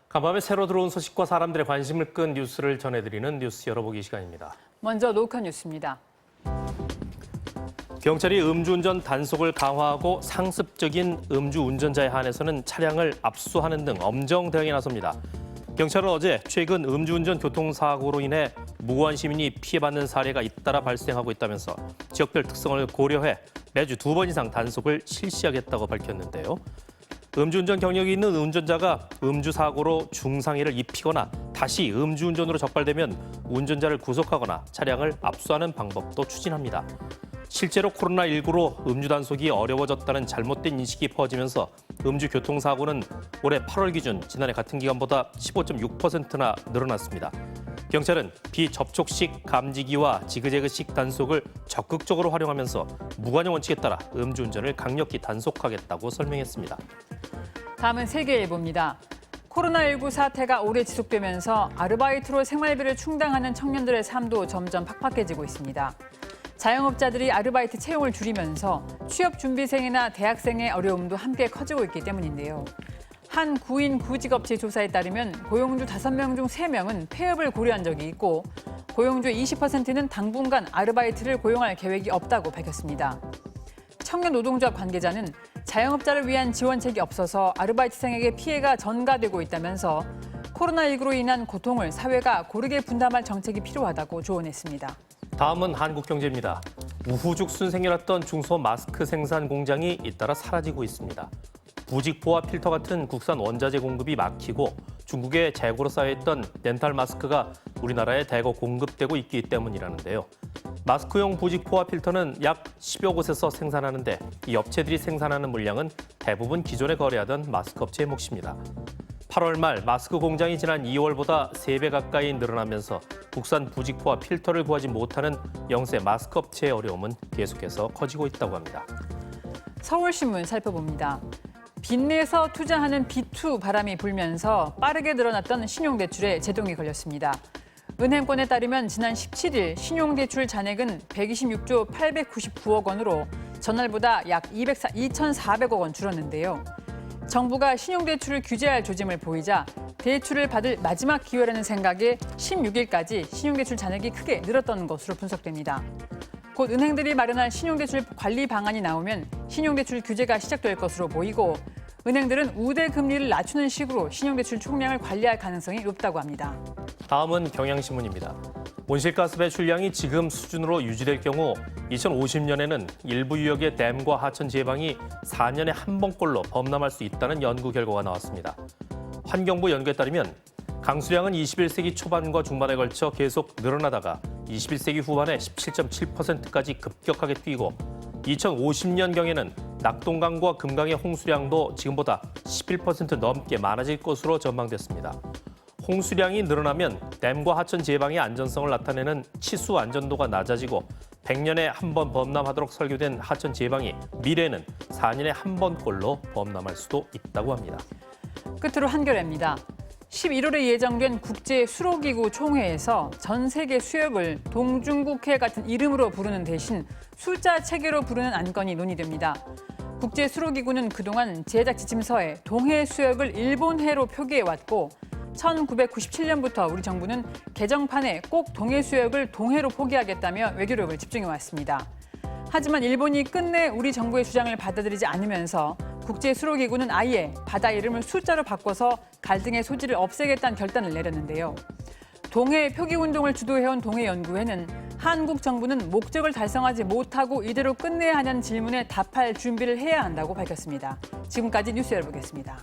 간밤에 새로 들어온 소식과 사람들의 관심을 끈 뉴스를 전해드리는 뉴스 열어보기 시간입니다. 먼저 로컬 뉴스입니다. 경찰이 음주운전 단속을 강화하고 상습적인 음주운전자에 한해서는 차량을 압수하는 등 엄정 대응에 나섭니다. 경찰은 어제 최근 음주운전 교통사고로 인해 무고한 시민이 피해받는 사례가 잇따라 발생하고 있다면서 지역별 특성을 고려해 매주 2번 이상 단속을 실시하겠다고 밝혔는데요. 음주운전 경력이 있는 운전자가 음주사고로 중상해를 입히거나 다시 음주운전으로 적발되면 운전자를 구속하거나 차량을 압수하는 방법도 추진합니다. 실제로 코로나19로 음주 단속이 어려워졌다는 잘못된 인식이 퍼지면서 음주 교통사고는 올해 8월 기준 지난해 같은 기간보다 15.6%나 늘어났습니다. 경찰은 비접촉식 감지기와 지그재그식 단속을 적극적으로 활용하면서 무관용 원칙에 따라 음주운전을 강력히 단속하겠다고 설명했습니다. 다음은 세계일보입니다. 코로나19 사태가 오래 지속되면서 아르바이트로 생활비를 충당하는 청년들의 삶도 점점 팍팍해지고 있습니다. 자영업자들이 아르바이트 채용을 줄이면서 취업준비생이나 대학생의 어려움도 함께 커지고 있기 때문인데요. 한 구인 구직업체 조사에 따르면 고용주 5명 중 3명은 폐업을 고려한 적이 있고 고용주의 20%는 당분간 아르바이트를 고용할 계획이 없다고 밝혔습니다. 청년 노동조합 관계자는 자영업자를 위한 지원책이 없어서 아르바이트생에게 피해가 전가되고 있다면서 코로나19로 인한 고통을 사회가 고르게 분담할 정책이 필요하다고 조언했습니다. 다음은 한국경제입니다. 우후죽순 생겨났던 중소 마스크 생산 공장이 잇따라 사라지고 있습니다. 부직포와 필터 같은 국산 원자재 공급이 막히고 중국에 재고로 쌓여있던 덴탈 마스크가 우리나라에 대거 공급되고 있기 때문이라는데요. 마스크용 부직포와 필터는 약 10여 곳에서 생산하는데 이 업체들이 생산하는 물량은 대부분 기존에 거래하던 마스크 업체의 몫입니다. 8월 말 마스크 공장이 지난 2월보다 3배 가까이 늘어나면서 국산 부직포와 필터를 구하지 못하는 영세 마스크 업체의 어려움은 계속해서 커지고 있다고 합니다. 서울신문 살펴봅니다. 빚내서 투자하는 B2 바람이 불면서 빠르게 늘어났던 신용대출에 제동이 걸렸습니다. 은행권에 따르면 지난 17일 신용대출 잔액은 126조 899억 원으로 전날보다 약 2,400억 원 줄었는데요. 정부가 신용대출을 규제할 조짐을 보이자 대출을 받을 마지막 기회라는 생각에 16일까지 신용대출 잔액이 크게 늘었던 것으로 분석됩니다. 곧 은행들이 마련할 신용대출 관리 방안이 나오면 신용대출 규제가 시작될 것으로 보이고 은행들은 우대 금리를 낮추는 식으로 신용대출 총량을 관리할 가능성이 높다고 합니다. 다음은 경향신문입니다. 온실가스 배출량이 지금 수준으로 유지될 경우 2050년에는 일부 유역의 댐과 하천 제방이 4년에 한 번꼴로 범람할 수 있다는 연구 결과가 나왔습니다. 환경부 연구에 따르면 강수량은 21세기 초반과 중반에 걸쳐 계속 늘어나다가 21세기 후반에 17.7%까지 급격하게 뛰고 2050년경에는 낙동강과 금강의 홍수량도 지금보다 11% 넘게 많아질 것으로 전망됐습니다. 홍수량이 늘어나면 댐과 하천 제방의 안전성을 나타내는 치수 안전도가 낮아지고 100년에 한 번 범람하도록 설계된 하천 제방이 미래에는 4년에 한 번꼴로 범람할 수도 있다고 합니다. 끝으로 한겨레입니다. 11월에 예정된 국제수로기구 총회에서 전 세계 수역을 동중국해 같은 이름으로 부르는 대신 숫자 체계로 부르는 안건이 논의됩니다. 국제수로기구는 그동안 제작 지침서에 동해 수역을 일본해로 표기해왔고 1997년부터 우리 정부는 개정판에 꼭 동해 수역을 동해로 포기하겠다며 외교력을 집중해왔습니다. 하지만 일본이 끝내 우리 정부의 주장을 받아들이지 않으면서 국제수로기구는 아예 바다 이름을 숫자로 바꿔서 갈등의 소지를 없애겠다는 결단을 내렸는데요. 동해 표기운동을 주도해온 동해연구회는 한국 정부는 목적을 달성하지 못하고 이대로 끝내야 하냐는 질문에 답할 준비를 해야 한다고 밝혔습니다. 지금까지 뉴스 열어보겠습니다.